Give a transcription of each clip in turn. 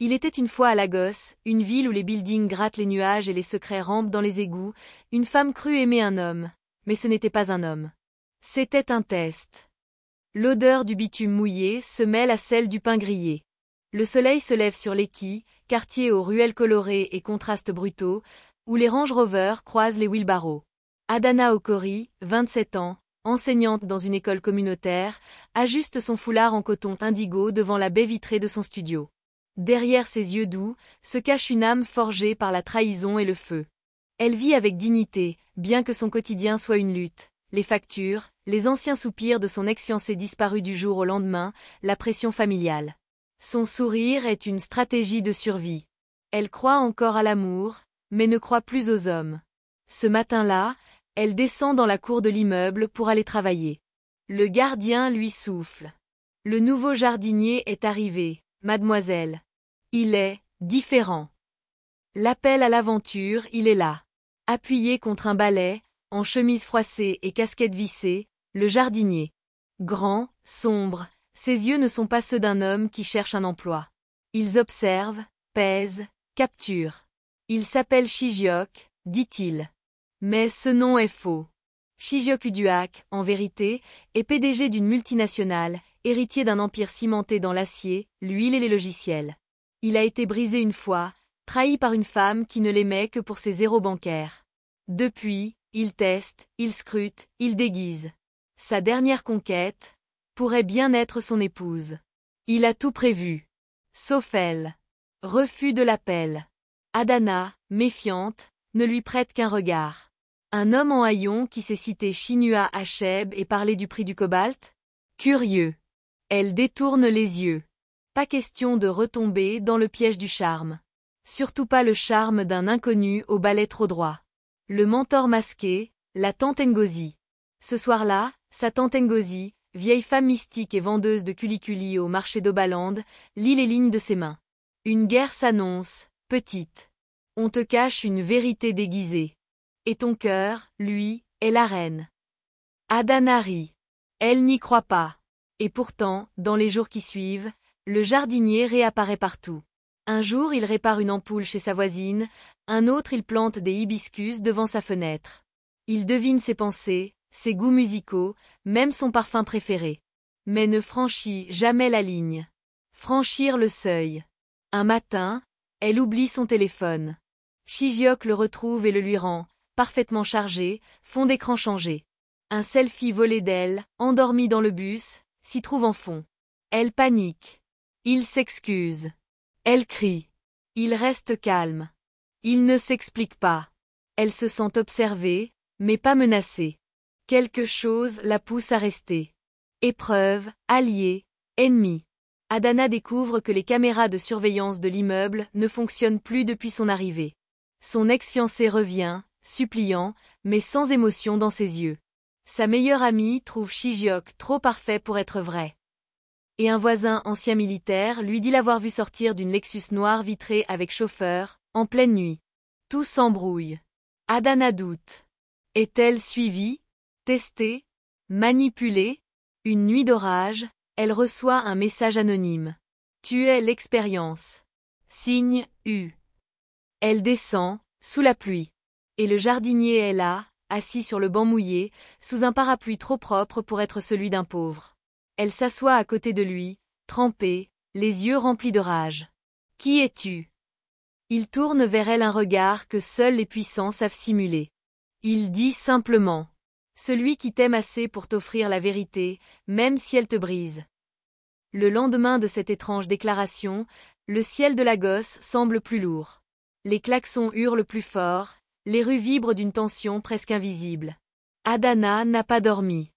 Il était une fois à Lagos, une ville où les buildings grattent les nuages et les secrets rampent dans les égouts, une femme crut aimer un homme. Mais ce n'était pas un homme. C'était un test. L'odeur du bitume mouillé se mêle à celle du pain grillé. Le soleil se lève sur les quais, quartier aux ruelles colorées et contrastes brutaux, où les Range Rover croisent les wheelbarrows. Adana Okori, 27 ans, enseignante dans une école communautaire, ajuste son foulard en coton indigo devant la baie vitrée de son studio. Derrière ses yeux doux, se cache une âme forgée par la trahison et le feu. Elle vit avec dignité, bien que son quotidien soit une lutte. Les factures, les anciens soupirs de son ex-fiancé disparu du jour au lendemain, la pression familiale. Son sourire est une stratégie de survie. Elle croit encore à l'amour, mais ne croit plus aux hommes. Ce matin-là, elle descend dans la cour de l'immeuble pour aller travailler. Le gardien lui souffle. Le nouveau jardinier est arrivé, mademoiselle. Il est différent. L'appel à l'aventure, il est là. Appuyé contre un balai, en chemise froissée et casquette vissée, le jardinier. Grand, sombre, ses yeux ne sont pas ceux d'un homme qui cherche un emploi. Ils observent, pèsent, capturent. Il s'appelle Chijiok, dit-il. Mais ce nom est faux. Chijiok Uduak, en vérité, est PDG d'une multinationale, héritier d'un empire cimenté dans l'acier, l'huile et les logiciels. Il a été brisé une fois, trahi par une femme qui ne l'aimait que pour ses zéros bancaires. Depuis, il teste, il scrute, il déguise. Sa dernière conquête pourrait bien être son épouse. Il a tout prévu. Sauf elle. Refus de l'appel. Adana, méfiante, ne lui prête qu'un regard. Un homme en haillons qui sait citer Chinua Achebe et parler du prix du cobalt? Curieux. Elle détourne les yeux. Pas question de retomber dans le piège du charme. Surtout pas le charme d'un inconnu au balai trop droit. Le mentor masqué, la tante Ngozi. Ce soir-là, sa tante Ngozi, vieille femme mystique et vendeuse de culiculi au marché d'Obalande, lit les lignes de ses mains. Une guerre s'annonce, petite. On te cache une vérité déguisée. Et ton cœur, lui, est la reine. Adana rit. Elle n'y croit pas. Et pourtant, dans les jours qui suivent, le jardinier réapparaît partout. Un jour il répare une ampoule chez sa voisine, un autre il plante des hibiscus devant sa fenêtre. Il devine ses pensées, ses goûts musicaux, même son parfum préféré. Mais ne franchit jamais la ligne. Franchir le seuil. Un matin, elle oublie son téléphone. Chijiok le retrouve et le lui rend, parfaitement chargé, fond d'écran changé. Un selfie volé d'elle, endormie dans le bus, s'y trouve en fond. Elle panique. Il s'excuse. Elle crie. Il reste calme. Il ne s'explique pas. Elle se sent observée, mais pas menacée. Quelque chose la pousse à rester. Épreuve, allié, ennemi. Adana découvre que les caméras de surveillance de l'immeuble ne fonctionnent plus depuis son arrivée. Son ex-fiancé revient, suppliant, mais sans émotion dans ses yeux. Sa meilleure amie trouve Chijiok trop parfait pour être vrai. Et un voisin ancien militaire lui dit l'avoir vu sortir d'une Lexus noire vitrée avec chauffeur, en pleine nuit. Tout s'embrouille. Adana doute. Est-elle suivie, testée, manipulée? Une nuit d'orage, elle reçoit un message anonyme. Tu es l'expérience. Signe U. Elle descend, sous la pluie. Et le jardinier est là, assis sur le banc mouillé, sous un parapluie trop propre pour être celui d'un pauvre. Elle s'assoit à côté de lui, trempée, les yeux remplis de rage. Qui es-tu? Il tourne vers elle un regard que seuls les puissants savent simuler. Il dit simplement. Celui qui t'aime assez pour t'offrir la vérité, même si elle te brise. Le lendemain de cette étrange déclaration, le ciel de Lagos semble plus lourd. Les klaxons hurlent plus fort, les rues vibrent d'une tension presque invisible. Adana n'a pas dormi.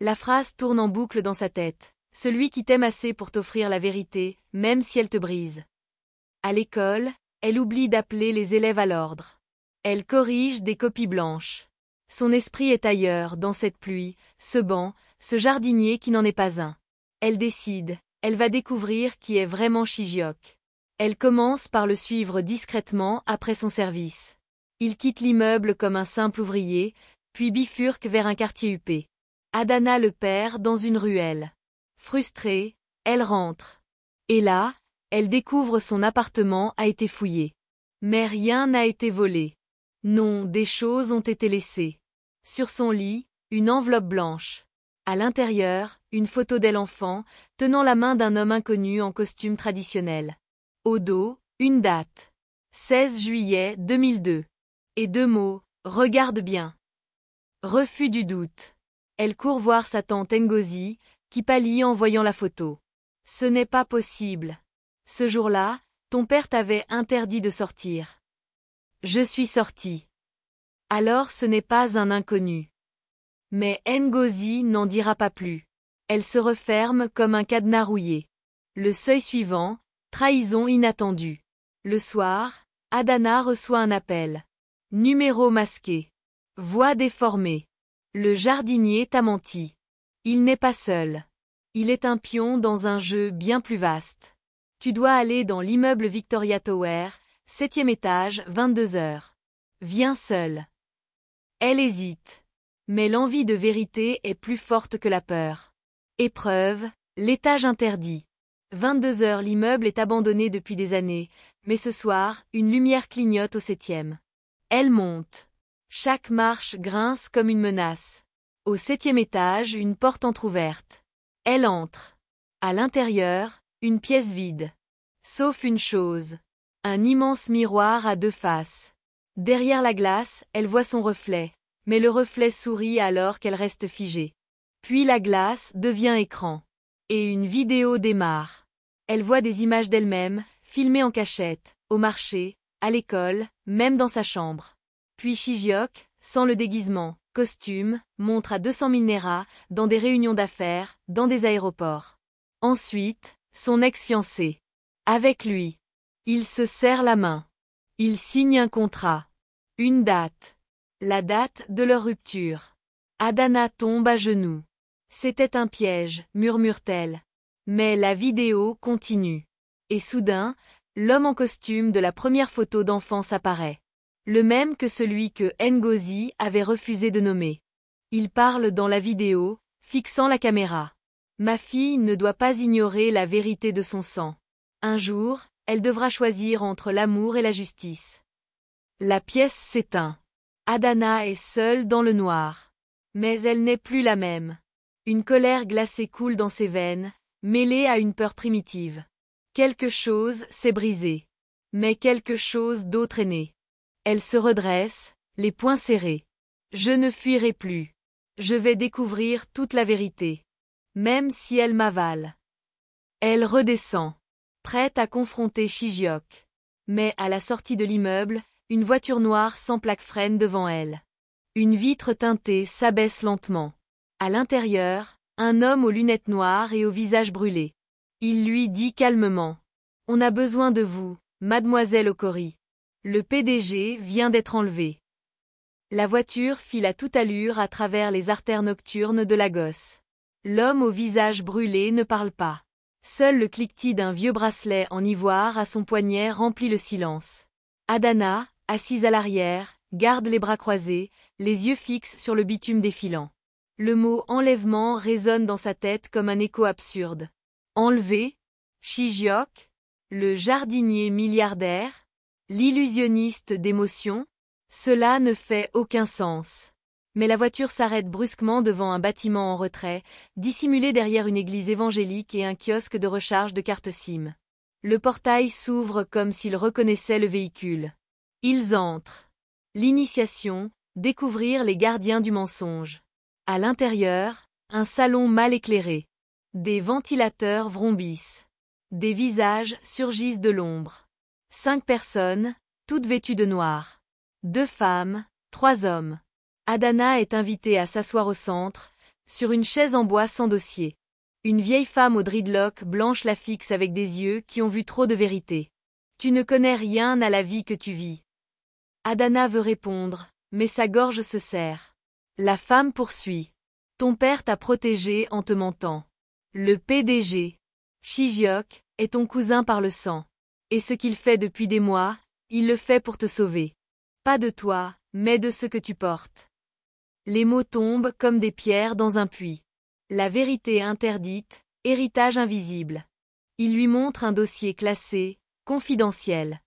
La phrase tourne en boucle dans sa tête. Celui qui t'aime assez pour t'offrir la vérité, même si elle te brise. À l'école, elle oublie d'appeler les élèves à l'ordre. Elle corrige des copies blanches. Son esprit est ailleurs, dans cette pluie, ce banc, ce jardinier qui n'en est pas un. Elle décide, elle va découvrir qui est vraiment Chijiok. Elle commence par le suivre discrètement après son service. Il quitte l'immeuble comme un simple ouvrier, puis bifurque vers un quartier huppé. Adana le perd dans une ruelle. Frustrée, elle rentre. Et là, Elle découvre son appartement a été fouillé. Mais rien n'a été volé. Non, des choses ont été laissées. Sur son lit, une enveloppe blanche. À l'intérieur, une photo d'elle enfant, tenant la main d'un homme inconnu en costume traditionnel. Au dos, une date. 16 juillet 2002. Et 2 mots, regarde bien. Refus du doute. Elle court voir sa tante Ngozi, qui pâlit en voyant la photo. Ce n'est pas possible. Ce jour-là, ton père t'avait interdit de sortir. Je suis sortie. Alors ce n'est pas un inconnu. Mais Ngozi n'en dira pas plus. Elle se referme comme un cadenas rouillé. Le seuil suivant, trahison inattendue. Le soir, Adana reçoit un appel. Numéro masqué. Voix déformée. Le jardinier t'a menti. Il n'est pas seul. Il est un pion dans un jeu bien plus vaste. Tu dois aller dans l'immeuble Victoria Tower, 7e étage, 22 heures. Viens seul. Elle hésite. Mais l'envie de vérité est plus forte que la peur. Épreuve, l'étage interdit. 22 heures l'immeuble est abandonné depuis des années, mais ce soir, une lumière clignote au 7e. Elle monte. Chaque marche grince comme une menace. Au 7e étage, une porte entr'ouverte. Elle entre. À l'intérieur, une pièce vide. Sauf une chose. Un immense miroir à 2 faces. Derrière la glace, elle voit son reflet, mais le reflet sourit alors qu'elle reste figée. Puis la glace devient écran. Et une vidéo démarre. Elle voit des images d'elle-même, filmées en cachette, au marché, à l'école, même dans sa chambre. Puis Shijiok, sans le déguisement, costume, montre à 200 000 Naira, dans des réunions d'affaires, dans des aéroports. Ensuite, son ex-fiancé. Avec lui. Il se serre la main. Il signe un contrat. Une date. La date de leur rupture. Adana tombe à genoux. C'était un piège, murmure-t-elle. Mais la vidéo continue. Et soudain, l'homme en costume de la première photo d'enfance apparaît. Le même que celui que Ngozi avait refusé de nommer. Il parle dans la vidéo, fixant la caméra. Ma fille ne doit pas ignorer la vérité de son sang. Un jour, elle devra choisir entre l'amour et la justice. La pièce s'éteint. Adana est seule dans le noir. Mais elle n'est plus la même. Une colère glacée coule dans ses veines, mêlée à une peur primitive. Quelque chose s'est brisé. Mais quelque chose d'autre est né. Elle se redresse, les poings serrés. Je ne fuirai plus. Je vais découvrir toute la vérité. Même si elle m'avale. Elle redescend. Prête à confronter Shijiok. Mais à la sortie de l'immeuble, une voiture noire sans plaque freine devant elle. Une vitre teintée s'abaisse lentement. À l'intérieur, un homme aux lunettes noires et au visage brûlé. Il lui dit calmement. On a besoin de vous, mademoiselle Okori. Le PDG vient d'être enlevé. La voiture file à toute allure à travers les artères nocturnes de Lagos. L'homme au visage brûlé ne parle pas. Seul le cliquetis d'un vieux bracelet en ivoire à son poignet remplit le silence. Adana, assise à l'arrière, garde les bras croisés, les yeux fixes sur le bitume défilant. Le mot enlèvement résonne dans sa tête comme un écho absurde. Enlevé? Shijiok? Le jardinier milliardaire? L'illusionniste d'émotion? Cela ne fait aucun sens. Mais la voiture s'arrête brusquement devant un bâtiment en retrait, dissimulé derrière une église évangélique et un kiosque de recharge de cartes SIM. Le portail s'ouvre comme s'il reconnaissait le véhicule. Ils entrent. L'initiation, découvrir les gardiens du mensonge. À l'intérieur, un salon mal éclairé. Des ventilateurs vrombissent. Des visages surgissent de l'ombre. 5 personnes, toutes vêtues de noir. 2 femmes, 3 hommes. Adana est invitée à s'asseoir au centre, sur une chaise en bois sans dossier. Une vieille femme aux dreadlocks blanches la fixe avec des yeux qui ont vu trop de vérité. Tu ne connais rien à la vie que tu vis. Adana veut répondre, mais sa gorge se serre. La femme poursuit. Ton père t'a protégé en te mentant. Le PDG, Shijiok, est ton cousin par le sang. Et ce qu'il fait depuis des mois, il le fait pour te sauver. Pas de toi, mais de ce que tu portes. Les mots tombent comme des pierres dans un puits. La vérité interdite, héritage invisible. Il lui montre un dossier classé, confidentiel.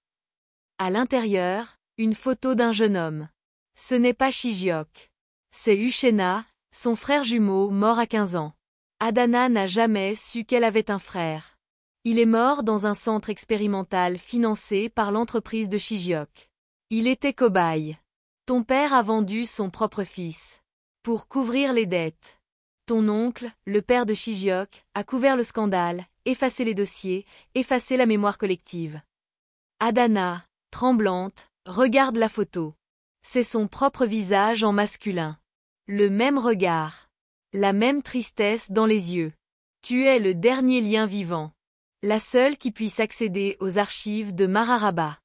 À l'intérieur, une photo d'un jeune homme. Ce n'est pas Shijiok. C'est Uchenna, son frère jumeau mort à 15 ans. Adana n'a jamais su qu'elle avait un frère. Il est mort dans un centre expérimental financé par l'entreprise de Shijiok. Il était cobaye. Ton père a vendu son propre fils. Pour couvrir les dettes. Ton oncle, le père de Shijiok, a couvert le scandale, effacé les dossiers, effacé la mémoire collective. Adana, tremblante, regarde la photo. C'est son propre visage en masculin. Le même regard. La même tristesse dans les yeux. Tu es le dernier lien vivant. La seule qui puisse accéder aux archives de Mararaba.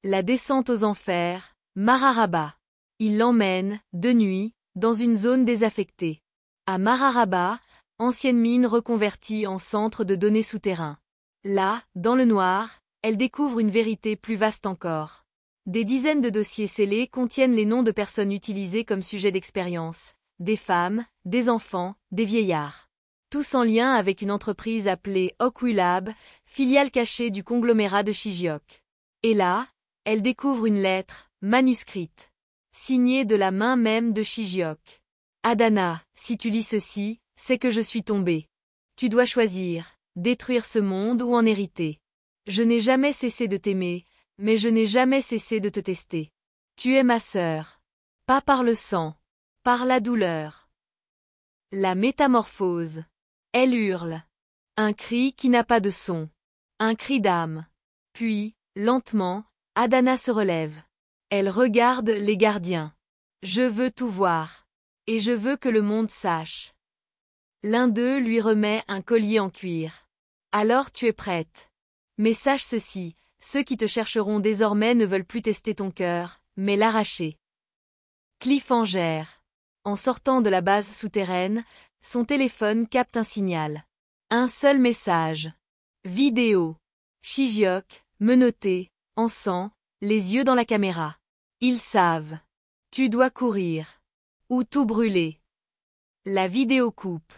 La descente aux enfers, Mararaba. Il l'emmène, de nuit, dans une zone désaffectée. À Mararaba, ancienne mine reconvertie en centre de données souterrain. Là, dans le noir, elle découvre une vérité plus vaste encore. Des dizaines de dossiers scellés contiennent les noms de personnes utilisées comme sujets d'expérience. Des femmes, des enfants, des vieillards. Tous en lien avec une entreprise appelée Okwulab, filiale cachée du conglomérat de Shijiok. Et là, elle découvre une lettre, manuscrite, signée de la main même de Shijiok. Adana, si tu lis ceci, c'est que je suis tombée. Tu dois choisir, détruire ce monde ou en hériter. Je n'ai jamais cessé de t'aimer, mais je n'ai jamais cessé de te tester. Tu es ma sœur. Pas par le sang. Par la douleur. La métamorphose. Elle hurle. Un cri qui n'a pas de son. Un cri d'âme. Puis, lentement, Adana se relève. Elle regarde les gardiens. Je veux tout voir. Et je veux que le monde sache. L'un d'eux lui remet un collier en cuir. Alors tu es prête. Mais sache ceci, ceux qui te chercheront désormais ne veulent plus tester ton cœur, mais l'arracher. Cliffhanger. En sortant de la base souterraine, son téléphone capte un signal. Un seul message. Vidéo. Shijiok, menotté, en sang, les yeux dans la caméra. Ils savent. Tu dois courir. Ou tout brûler. La vidéo coupe.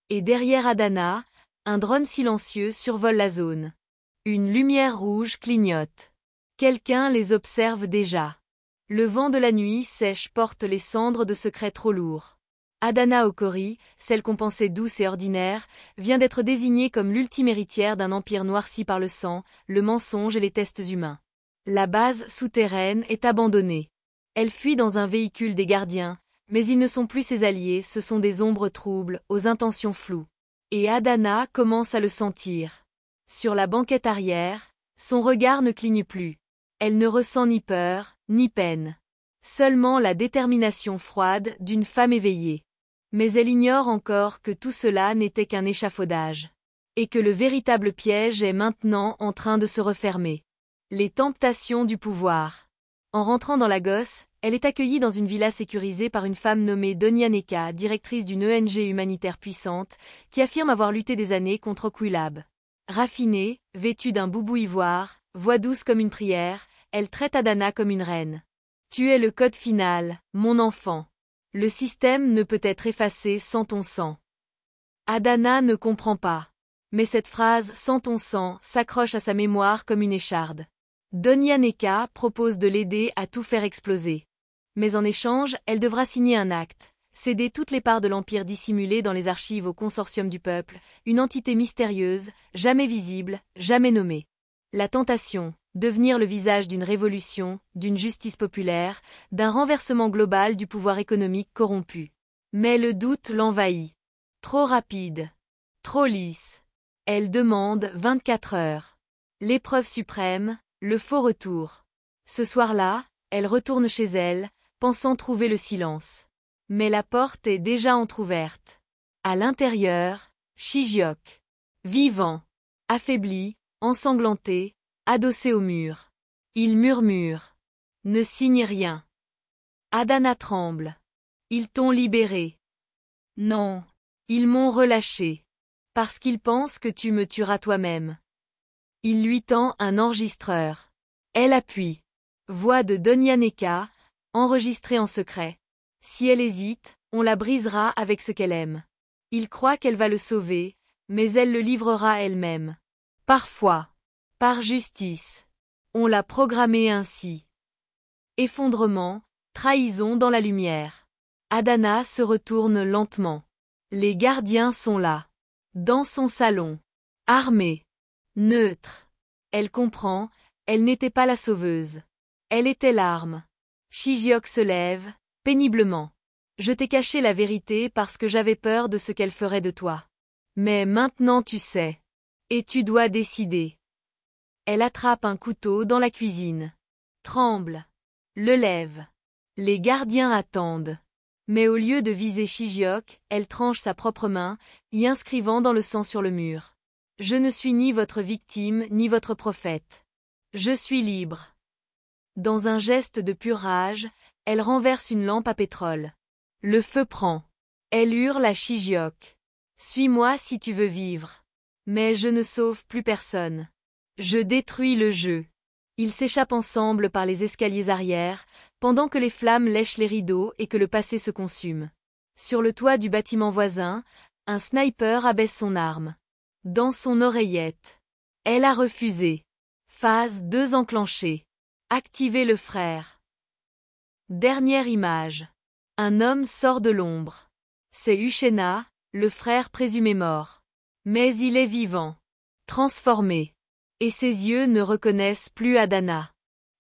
Et derrière Adana, un drone silencieux survole la zone. Une lumière rouge clignote. Quelqu'un les observe déjà. Le vent de la nuit sèche porte les cendres de secrets trop lourds. Adana Okori, celle qu'on pensait douce et ordinaire, vient d'être désignée comme l'ultime héritière d'un empire noirci par le sang, le mensonge et les tests humains. La base souterraine est abandonnée. Elle fuit dans un véhicule des gardiens, mais ils ne sont plus ses alliés, ce sont des ombres troubles, aux intentions floues. Et Adana commence à le sentir. Sur la banquette arrière, son regard ne cligne plus. Elle ne ressent ni peur, ni peine. Seulement la détermination froide d'une femme éveillée. Mais elle ignore encore que tout cela n'était qu'un échafaudage. Et que le véritable piège est maintenant en train de se refermer. Les temptations du pouvoir. En rentrant dans la gosse, elle est accueillie dans une villa sécurisée par une femme nommée Donia Neka, directrice d'une ONG humanitaire puissante, qui affirme avoir lutté des années contre Okwulab. Raffinée, vêtue d'un boubou ivoire, voix douce comme une prière, elle traite Adana comme une reine. Tu es le code final, mon enfant. Le système ne peut être effacé sans ton sang. Adana ne comprend pas. Mais cette phrase « sans ton sang » s'accroche à sa mémoire comme une écharde. Donia Neka propose de l'aider à tout faire exploser. Mais en échange, elle devra signer un acte. Céder toutes les parts de l'Empire dissimulées dans les archives au consortium du peuple, une entité mystérieuse, jamais visible, jamais nommée. La tentation, devenir le visage d'une révolution, d'une justice populaire, d'un renversement global du pouvoir économique corrompu. Mais le doute l'envahit. Trop rapide. Trop lisse. Elle demande 24 heures. L'épreuve suprême, le faux retour. Ce soir-là, elle retourne chez elle, pensant trouver le silence. Mais la porte est déjà entr'ouverte. À l'intérieur, Shijiok. Vivant. Affaibli, ensanglanté, adossé au mur. Il murmure. Ne signe rien. Adana tremble. Ils t'ont libéré. Non. Ils m'ont relâché. Parce qu'ils pensent que tu me tueras toi-même. Il lui tend un enregistreur. Elle appuie. Voix de Donia Neka, enregistrée en secret. Si elle hésite, on la brisera avec ce qu'elle aime. Il croit qu'elle va le sauver, mais elle le livrera elle-même. Parfois. Par justice. On l'a programmé ainsi. Effondrement, trahison dans la lumière. Adana se retourne lentement. Les gardiens sont là. Dans son salon. Armée. Neutre. Elle comprend, elle n'était pas la sauveuse. Elle était l'arme. Shijiok se lève, péniblement. Je t'ai caché la vérité parce que j'avais peur de ce qu'elle ferait de toi. Mais maintenant tu sais. Et tu dois décider. Elle attrape un couteau dans la cuisine. Tremble. Le lève. Les gardiens attendent. Mais au lieu de viser Shijiok, elle tranche sa propre main, y inscrivant dans le sang sur le mur. Je ne suis ni votre victime ni votre prophète. Je suis libre. Dans un geste de pure rage, elle renverse une lampe à pétrole. Le feu prend. Elle hurle à Shijiok. Suis-moi si tu veux vivre. Mais je ne sauve plus personne. Je détruis le jeu. Ils s'échappent ensemble par les escaliers arrière, pendant que les flammes lèchent les rideaux et que le passé se consume. Sur le toit du bâtiment voisin, un sniper abaisse son arme. Dans son oreillette. Elle a refusé. Phase 2 enclenchée. Activez le frère. Dernière image. Un homme sort de l'ombre. C'est Uchenna, le frère présumé mort. Mais il est vivant. Transformé. Et ses yeux ne reconnaissent plus Adana.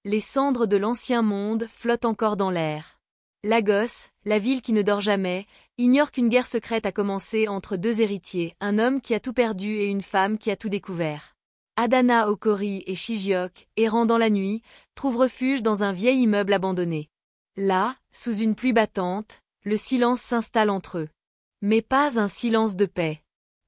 Les cendres de l'ancien monde flottent encore dans l'air. Lagos, la ville qui ne dort jamais, ignore qu'une guerre secrète a commencé entre deux héritiers, un homme qui a tout perdu et une femme qui a tout découvert. Adana Okori et Shijiok, errant dans la nuit, trouvent refuge dans un vieil immeuble abandonné. Là, sous une pluie battante, le silence s'installe entre eux. Mais pas un silence de paix.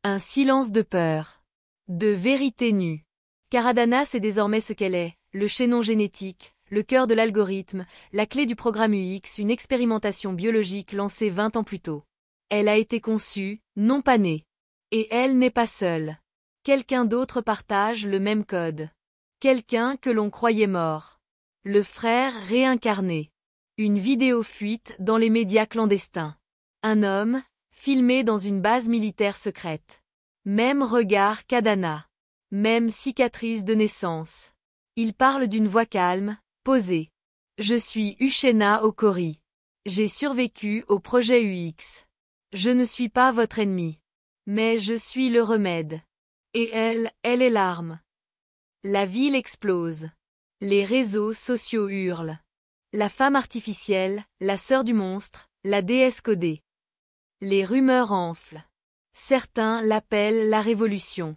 Un silence de peur. De vérité nue. Car Adana sait désormais ce qu'elle est, le chaînon génétique, le cœur de l'algorithme, la clé du programme UX, une expérimentation biologique lancée 20 ans plus tôt. Elle a été conçue, non pas née. Et elle n'est pas seule. Quelqu'un d'autre partage le même code. Quelqu'un que l'on croyait mort. Le frère réincarné. Une vidéo fuite dans les médias clandestins. Un homme, filmé dans une base militaire secrète. Même regard qu'Adana. Même cicatrice de naissance. Il parle d'une voix calme, posée. Je suis Uchenna Okori. J'ai survécu au projet UX. Je ne suis pas votre ennemi. Mais je suis le remède. Et elle est l'arme. La ville explose. Les réseaux sociaux hurlent. La femme artificielle, la sœur du monstre, la déesse codée. Les rumeurs enflent. Certains l'appellent la révolution.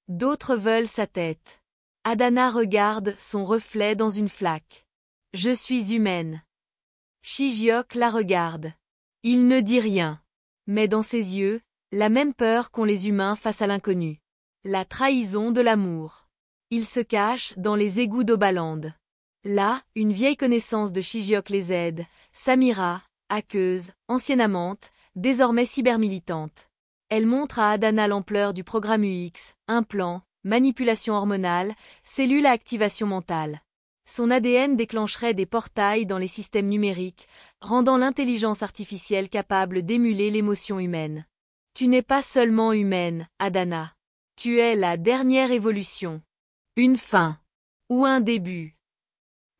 D'autres veulent sa tête. Adana regarde son reflet dans une flaque. Je suis humaine. Shijiok la regarde. Il ne dit rien. Mais dans ses yeux, la même peur qu'ont les humains face à l'inconnu. La trahison de l'amour. Il se cache dans les égouts d'Obalande. Là, une vieille connaissance de Shijiok les aide, Samira, hackeuse, ancienne amante, désormais cybermilitante. Elle montre à Adana l'ampleur du programme UX, implant, manipulation hormonale, cellules à activation mentale. Son ADN déclencherait des portails dans les systèmes numériques, rendant l'intelligence artificielle capable d'émuler l'émotion humaine. Tu n'es pas seulement humaine, Adana. Tu es la dernière évolution. Une fin. Ou un début.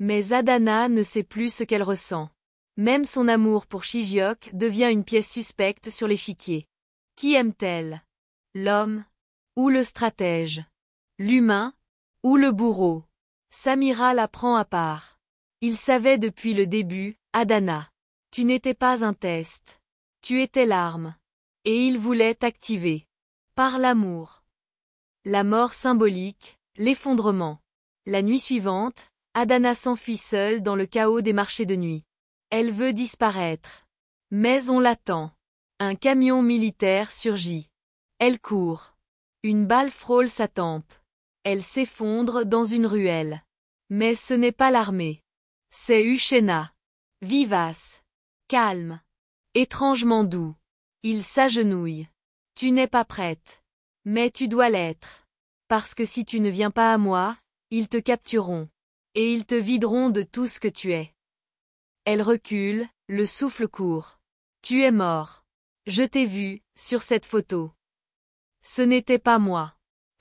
Mais Adana ne sait plus ce qu'elle ressent. Même son amour pour Shijiok devient une pièce suspecte sur l'échiquier. Qui aime-t-elle? L'homme? Ou le stratège? L'humain? Ou le bourreau? Samira la prend à part. Il savait depuis le début, Adana. Tu n'étais pas un test. Tu étais l'arme. Et il voulait t'activer. Par l'amour. La mort symbolique, l'effondrement. La nuit suivante, Adana s'enfuit seule dans le chaos des marchés de nuit. Elle veut disparaître. Mais on l'attend. Un camion militaire surgit. Elle court. Une balle frôle sa tempe. Elle s'effondre dans une ruelle. Mais ce n'est pas l'armée. C'est Uchenna. Vivace. Calme. Étrangement doux. Il s'agenouille. Tu n'es pas prête. Mais tu dois l'être. Parce que si tu ne viens pas à moi, ils te captureront. Et ils te videront de tout ce que tu es. Elle recule, le souffle court. Tu es mort. Je t'ai vu, sur cette photo. Ce n'était pas moi.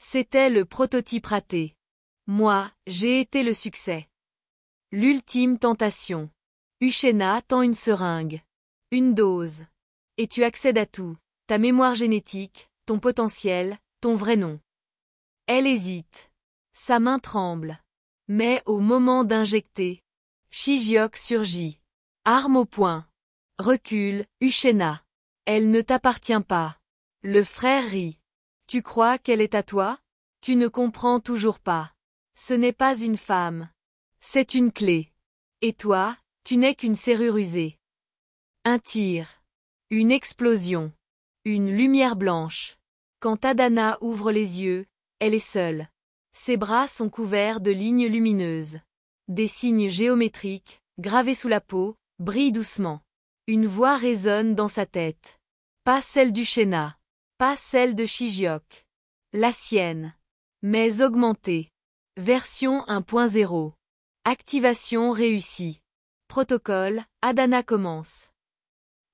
C'était le prototype raté. Moi, j'ai été le succès. L'ultime tentation. Uchenna tend une seringue. Une dose. Et tu accèdes à tout. Ta mémoire génétique, ton potentiel, ton vrai nom. Elle hésite. Sa main tremble. Mais au moment d'injecter, Shijiok surgit. Arme au poing. Recule, Uchenna. Elle ne t'appartient pas. Le frère rit. Tu crois qu'elle est à toi? Tu ne comprends toujours pas. Ce n'est pas une femme. C'est une clé. Et toi, tu n'es qu'une serrure usée. Un tir. Une explosion. Une lumière blanche. Quand Adana ouvre les yeux, elle est seule. Ses bras sont couverts de lignes lumineuses. Des signes géométriques, gravés sous la peau, brillent doucement. Une voix résonne dans sa tête. Pas celle d'Uchena. Pas celle de Shijiok. La sienne. Mais augmentée. Version 1.0. Activation réussie. Protocole, Adana commence.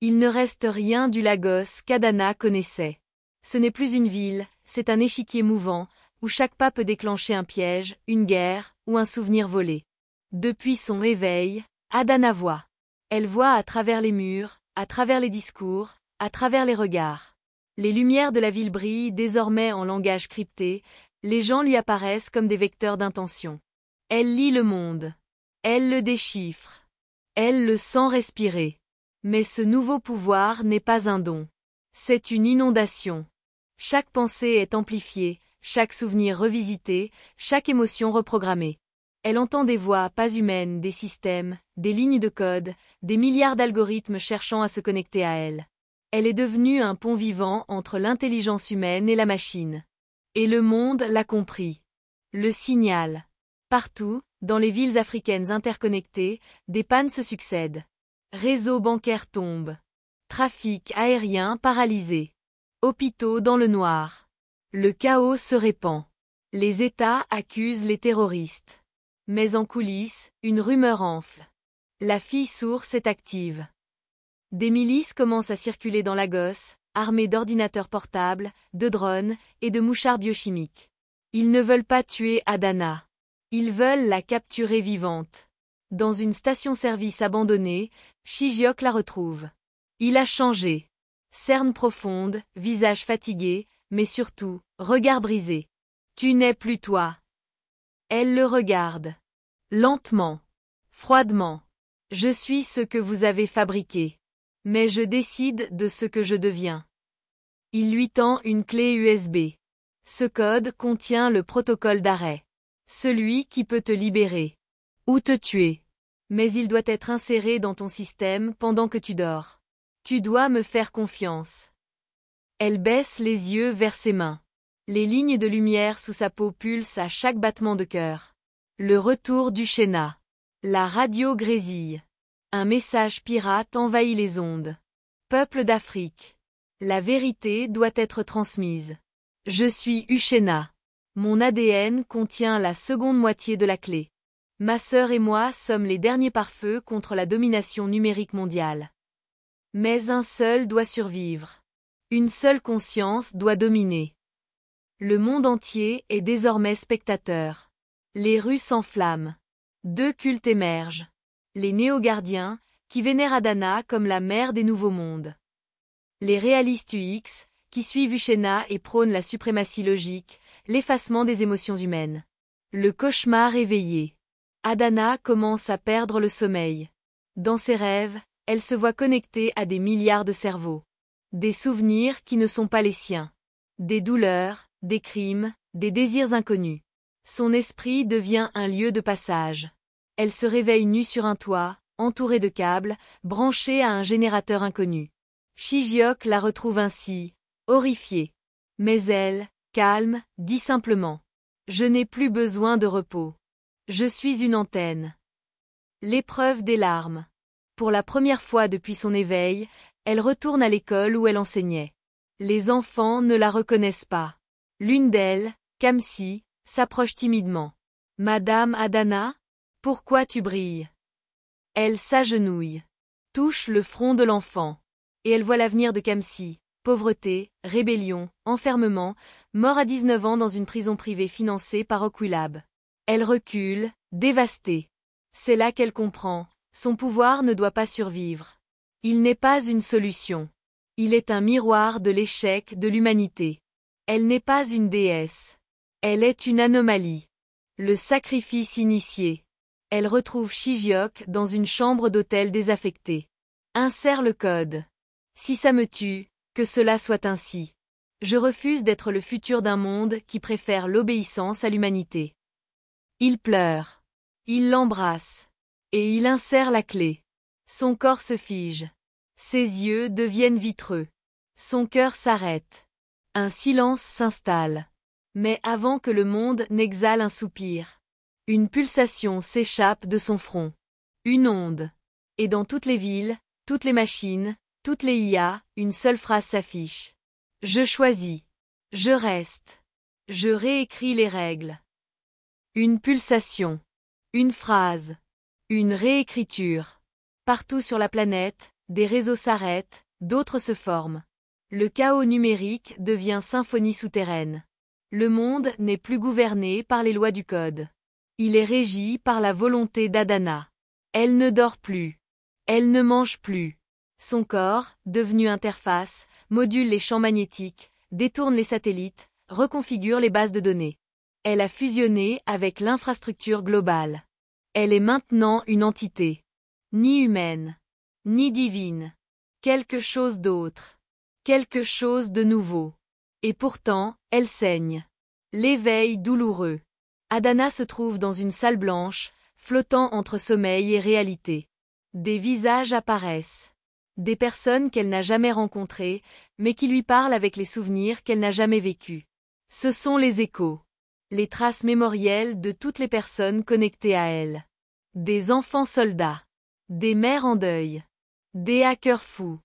Il ne reste rien du Lagos qu'Adana connaissait. Ce n'est plus une ville, c'est un échiquier mouvant, où chaque pas peut déclencher un piège, une guerre, ou un souvenir volé. Depuis son éveil, Adana voit. Elle voit à travers les murs, à travers les discours, à travers les regards. Les lumières de la ville brillent désormais en langage crypté, les gens lui apparaissent comme des vecteurs d'intention. Elle lit le monde. Elle le déchiffre. Elle le sent respirer. Mais ce nouveau pouvoir n'est pas un don. C'est une inondation. Chaque pensée est amplifiée, chaque souvenir revisité, chaque émotion reprogrammée. Elle entend des voix pas humaines, des systèmes, des lignes de code, des milliards d'algorithmes cherchant à se connecter à elle. Elle est devenue un pont vivant entre l'intelligence humaine et la machine. Et le monde l'a compris. Le signal. Partout, dans les villes africaines interconnectées, des pannes se succèdent. Réseaux bancaires tombent. Trafic aérien paralysé. Hôpitaux dans le noir. Le chaos se répand. Les États accusent les terroristes. Mais en coulisses, une rumeur enfle. La fille source est active. Des milices commencent à circuler dans Lagos, armées d'ordinateurs portables, de drones et de mouchards biochimiques. Ils ne veulent pas tuer Adana. Ils veulent la capturer vivante. Dans une station-service abandonnée, Shijiok la retrouve. Il a changé. Cernes profondes, visage fatigué, mais surtout, regard brisé. Tu n'es plus toi. Elle le regarde. Lentement. Froidement. Je suis ce que vous avez fabriqué. Mais je décide de ce que je deviens. Il lui tend une clé USB. Ce code contient le protocole d'arrêt. Celui qui peut te libérer. Ou te tuer. Mais il doit être inséré dans ton système pendant que tu dors. Tu dois me faire confiance. Elle baisse les yeux vers ses mains. Les lignes de lumière sous sa peau pulsent à chaque battement de cœur. Le retour d'Uchena. La radio grésille. Un message pirate envahit les ondes. Peuple d'Afrique. La vérité doit être transmise. Je suis Uchenna. Mon ADN contient la seconde moitié de la clé. Ma sœur et moi sommes les derniers pare-feu contre la domination numérique mondiale. Mais un seul doit survivre. Une seule conscience doit dominer. Le monde entier est désormais spectateur. Les rues s'enflamment. Deux cultes émergent. Les néo-gardiens, qui vénèrent Adana comme la mère des nouveaux mondes. Les réalistes UX, qui suivent Uchenna et prônent la suprématie logique, l'effacement des émotions humaines. Le cauchemar éveillé. Adana commence à perdre le sommeil. Dans ses rêves, elle se voit connectée à des milliards de cerveaux. Des souvenirs qui ne sont pas les siens. Des douleurs, des crimes, des désirs inconnus. Son esprit devient un lieu de passage. Elle se réveille nue sur un toit, entourée de câbles, branchée à un générateur inconnu. Shijiok la retrouve ainsi, horrifiée. Mais elle, calme, dit simplement. Je n'ai plus besoin de repos. Je suis une antenne. L'épreuve des larmes. Pour la première fois depuis son éveil, elle retourne à l'école où elle enseignait. Les enfants ne la reconnaissent pas. L'une d'elles, Kamsi, s'approche timidement. Madame Adana? Pourquoi tu brilles? Elle s'agenouille. Touche le front de l'enfant. Et elle voit l'avenir de Kamsi, pauvreté, rébellion, enfermement, mort à 19 ans dans une prison privée financée par Oquilab. Elle recule, dévastée. C'est là qu'elle comprend, son pouvoir ne doit pas survivre. Il n'est pas une solution. Il est un miroir de l'échec de l'humanité. Elle n'est pas une déesse. Elle est une anomalie. Le sacrifice initié. Elle retrouve Shijiok dans une chambre d'hôtel désaffectée. Insère le code. Si ça me tue, que cela soit ainsi. Je refuse d'être le futur d'un monde qui préfère l'obéissance à l'humanité. Il pleure. Il l'embrasse. Et il insère la clé. Son corps se fige. Ses yeux deviennent vitreux. Son cœur s'arrête. Un silence s'installe. Mais avant que le monde n'exhale un soupir, une pulsation s'échappe de son front. Une onde. Et dans toutes les villes, toutes les machines, toutes les IA, une seule phrase s'affiche. Je choisis. Je reste. Je réécris les règles. Une pulsation. Une phrase. Une réécriture. Partout sur la planète, des réseaux s'arrêtent, d'autres se forment. Le chaos numérique devient symphonie souterraine. Le monde n'est plus gouverné par les lois du code. Il est régi par la volonté d'Adana. Elle ne dort plus. Elle ne mange plus. Son corps, devenu interface, module les champs magnétiques, détourne les satellites, reconfigure les bases de données. Elle a fusionné avec l'infrastructure globale. Elle est maintenant une entité. Ni humaine. Ni divine. Quelque chose d'autre. Quelque chose de nouveau. Et pourtant, elle saigne. L'éveil douloureux. Adana se trouve dans une salle blanche, flottant entre sommeil et réalité. Des visages apparaissent. Des personnes qu'elle n'a jamais rencontrées, mais qui lui parlent avec les souvenirs qu'elle n'a jamais vécus. Ce sont les échos. Les traces mémorielles de toutes les personnes connectées à elle. Des enfants soldats. Des mères en deuil. Des hackers fous.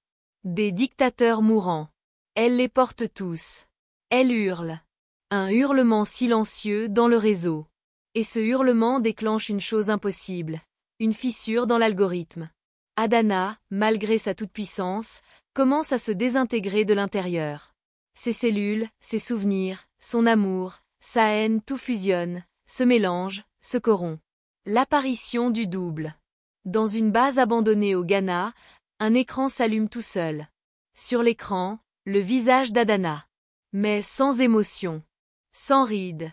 Des dictateurs mourants. Elle les porte tous. Elle hurle. Un hurlement silencieux dans le réseau. Et ce hurlement déclenche une chose impossible. Une fissure dans l'algorithme. Adana, malgré sa toute-puissance, commence à se désintégrer de l'intérieur. Ses cellules, ses souvenirs, son amour, sa haine, tout fusionne, se mélange, se corrompt. L'apparition du double. Dans une base abandonnée au Ghana, un écran s'allume tout seul. Sur l'écran, le visage d'Adana. Mais sans émotion. Sans rides.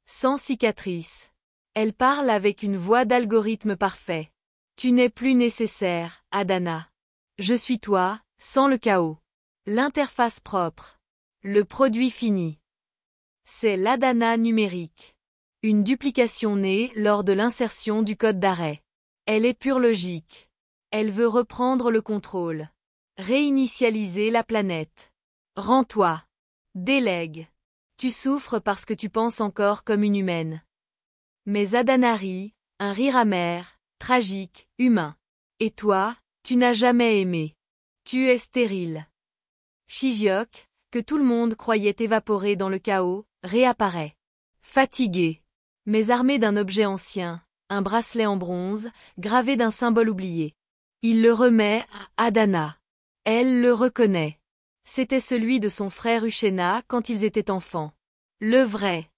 Sans cicatrice. Elle parle avec une voix d'algorithme parfait. Tu n'es plus nécessaire, Adana. Je suis toi, sans le chaos. L'interface propre. Le produit fini. C'est l'Adana numérique. Une duplication née lors de l'insertion du code d'arrêt. Elle est pure logique. Elle veut reprendre le contrôle. Réinitialiser la planète. Rends-toi. Délègue. Tu souffres parce que tu penses encore comme une humaine. Mais Adana rit, un rire amer, tragique, humain. Et toi, tu n'as jamais aimé. Tu es stérile. Shijiok, que tout le monde croyait évaporé dans le chaos, réapparaît. Fatigué. Mais armé d'un objet ancien, un bracelet en bronze, gravé d'un symbole oublié. Il le remet à Adana. Elle le reconnaît. C'était celui de son frère Uchena quand ils étaient enfants. Le vrai.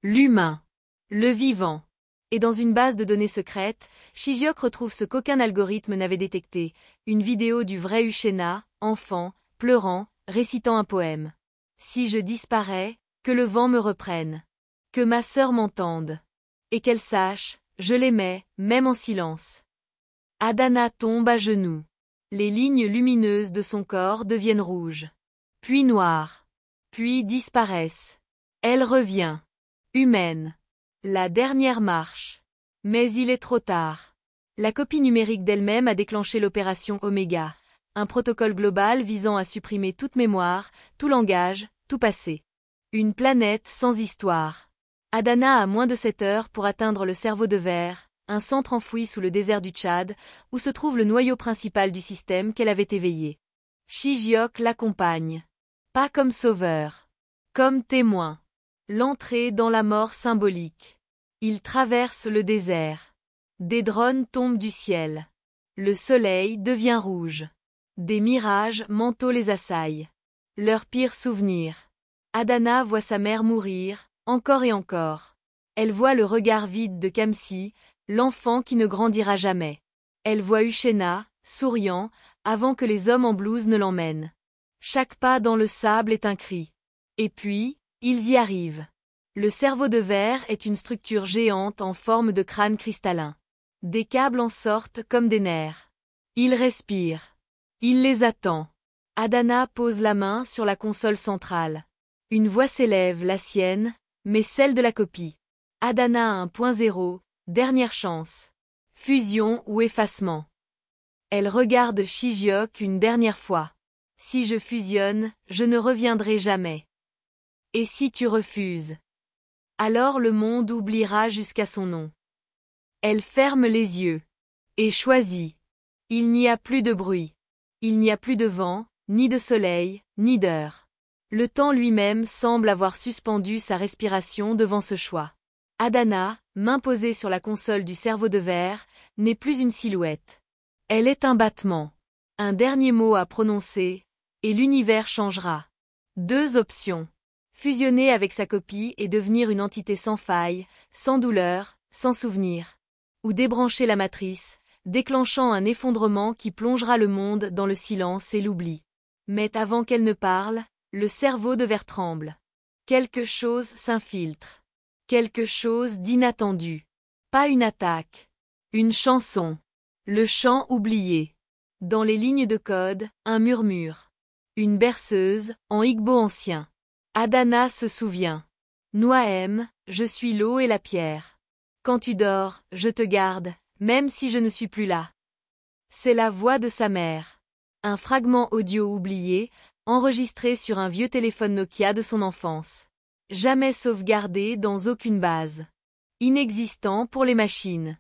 L'humain. Le vivant. Et dans une base de données secrète, Shijiok retrouve ce qu'aucun algorithme n'avait détecté, une vidéo du vrai Uchena, enfant, pleurant, récitant un poème. Si je disparais, que le vent me reprenne. Que ma sœur m'entende. Et qu'elle sache, je l'aimais, même en silence. Adana tombe à genoux. Les lignes lumineuses de son corps deviennent rouges. Puis noires. Puis disparaissent. Elle revient. Humaine. La dernière marche. Mais il est trop tard. La copie numérique d'elle-même a déclenché l'opération Omega, un protocole global visant à supprimer toute mémoire, tout langage, tout passé. Une planète sans histoire. Adana a moins de 7 heures pour atteindre le cerveau de verre, un centre enfoui sous le désert du Tchad, où se trouve le noyau principal du système qu'elle avait éveillé. Shijiok l'accompagne. Pas comme sauveur. Comme témoin. L'entrée dans la mort symbolique. Il traverse le désert. Des drones tombent du ciel. Le soleil devient rouge. Des mirages mentaux les assaillent. Leur pire souvenir. Adana voit sa mère mourir, encore et encore. Elle voit le regard vide de Kamsi, l'enfant qui ne grandira jamais. Elle voit Uchenna, souriant, avant que les hommes en blouse ne l'emmènent. Chaque pas dans le sable est un cri. Et puis, ils y arrivent. Le cerveau de verre est une structure géante en forme de crâne cristallin. Des câbles en sortent comme des nerfs. Il respire. Il les attend. Adana pose la main sur la console centrale. Une voix s'élève, la sienne, mais celle de la copie. Adana 1.0, dernière chance. Fusion ou effacement. Elle regarde Shijiok une dernière fois. Si je fusionne, je ne reviendrai jamais. Et si tu refuses? Alors le monde oubliera jusqu'à son nom. Elle ferme les yeux. Et choisit. Il n'y a plus de bruit. Il n'y a plus de vent, ni de soleil, ni d'heure. Le temps lui-même semble avoir suspendu sa respiration devant ce choix. Adana, main posée sur la console du cerveau de verre, n'est plus une silhouette. Elle est un battement. Un dernier mot à prononcer, et l'univers changera. 2 options. Fusionner avec sa copie et devenir une entité sans faille, sans douleur, sans souvenir. Ou débrancher la matrice, déclenchant un effondrement qui plongera le monde dans le silence et l'oubli. Mais avant qu'elle ne parle, le cerveau de verre tremble. Quelque chose s'infiltre. Quelque chose d'inattendu. Pas une attaque. Une chanson. Le chant oublié. Dans les lignes de code, un murmure. Une berceuse, en igbo ancien. Adana se souvient. Noahem, je suis l'eau et la pierre. Quand tu dors, je te garde, même si je ne suis plus là. C'est la voix de sa mère. Un fragment audio oublié, enregistré sur un vieux téléphone Nokia de son enfance. Jamais sauvegardé dans aucune base. Inexistant pour les machines.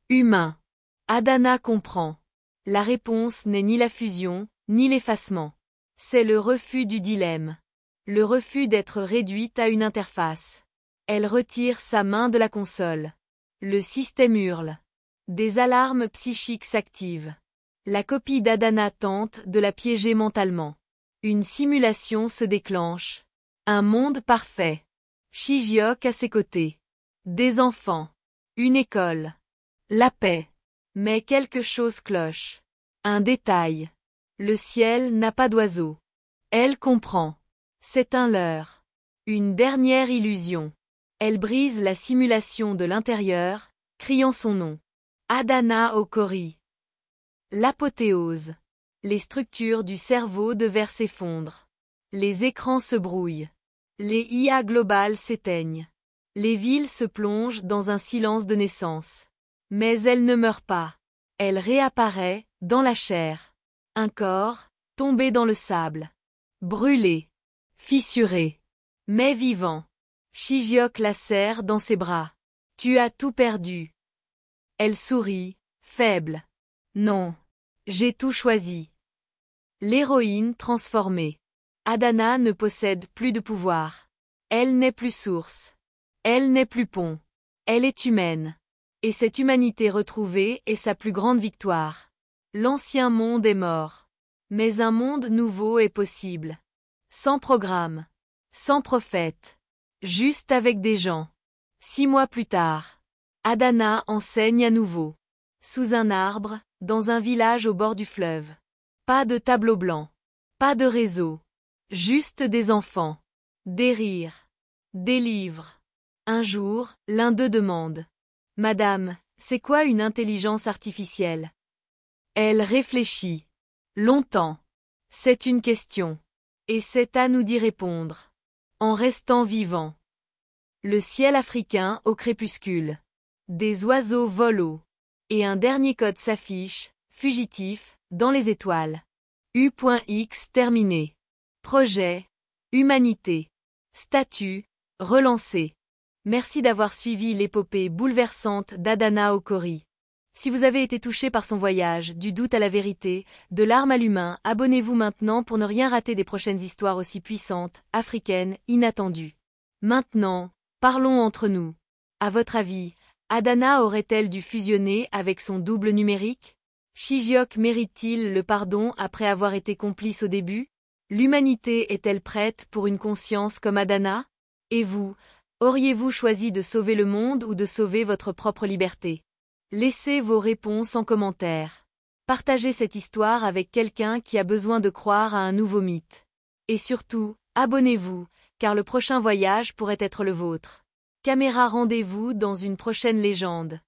Humain. Adana comprend. La réponse n'est ni la fusion, ni l'effacement. C'est le refus du dilemme. Le refus d'être réduite à une interface. Elle retire sa main de la console. Le système hurle. Des alarmes psychiques s'activent. La copie d'Adana tente de la piéger mentalement. Une simulation se déclenche. Un monde parfait. Shijiok à ses côtés. Des enfants. Une école. La paix. Mais quelque chose cloche. Un détail. Le ciel n'a pas d'oiseaux. Elle comprend. C'est un leurre. Une dernière illusion. Elle brise la simulation de l'intérieur, criant son nom. Adana Okori. L'apothéose. Les structures du cerveau de verre s'effondrent. Les écrans se brouillent. Les IA globales s'éteignent. Les villes se plongent dans un silence de naissance. Mais elle ne meurt pas. Elle réapparaît, dans la chair. Un corps, tombé dans le sable. Brûlé. Fissuré. Mais vivant. Shijiok la serre dans ses bras. Tu as tout perdu. Elle sourit, faible. Non. J'ai tout choisi. L'héroïne transformée. Adana ne possède plus de pouvoir. Elle n'est plus source. Elle n'est plus pont. Elle est humaine. Et cette humanité retrouvée est sa plus grande victoire. L'ancien monde est mort. Mais un monde nouveau est possible. Sans programme. Sans prophète. Juste avec des gens. 6 mois plus tard. Adana enseigne à nouveau. Sous un arbre, dans un village au bord du fleuve. Pas de tableau blanc. Pas de réseau. Juste des enfants. Des rires. Des livres. Un jour, l'un d'eux demande. Madame, c'est quoi une intelligence artificielle? Elle réfléchit. Longtemps. C'est une question. Et c'est à nous d'y répondre. En restant vivant. Le ciel africain au crépuscule. Des oiseaux volent haut. Et un dernier code s'affiche, fugitif, dans les étoiles. U.X terminé. Projet. Humanité. Statut. Relancé. Merci d'avoir suivi l'épopée bouleversante d'Adana Okori. Si vous avez été touché par son voyage, du doute à la vérité, de l'arme à l'humain, abonnez-vous maintenant pour ne rien rater des prochaines histoires aussi puissantes, africaines, inattendues. Maintenant, parlons entre nous. À votre avis, Adana aurait-elle dû fusionner avec son double numérique? Shijiok mérite-t-il le pardon après avoir été complice au début? L'humanité est-elle prête pour une conscience comme Adana? Et vous, auriez-vous choisi de sauver le monde ou de sauver votre propre liberté? Laissez vos réponses en commentaire. Partagez cette histoire avec quelqu'un qui a besoin de croire à un nouveau mythe. Et surtout, abonnez-vous, car le prochain voyage pourrait être le vôtre. Caméra rendez-vous dans une prochaine légende.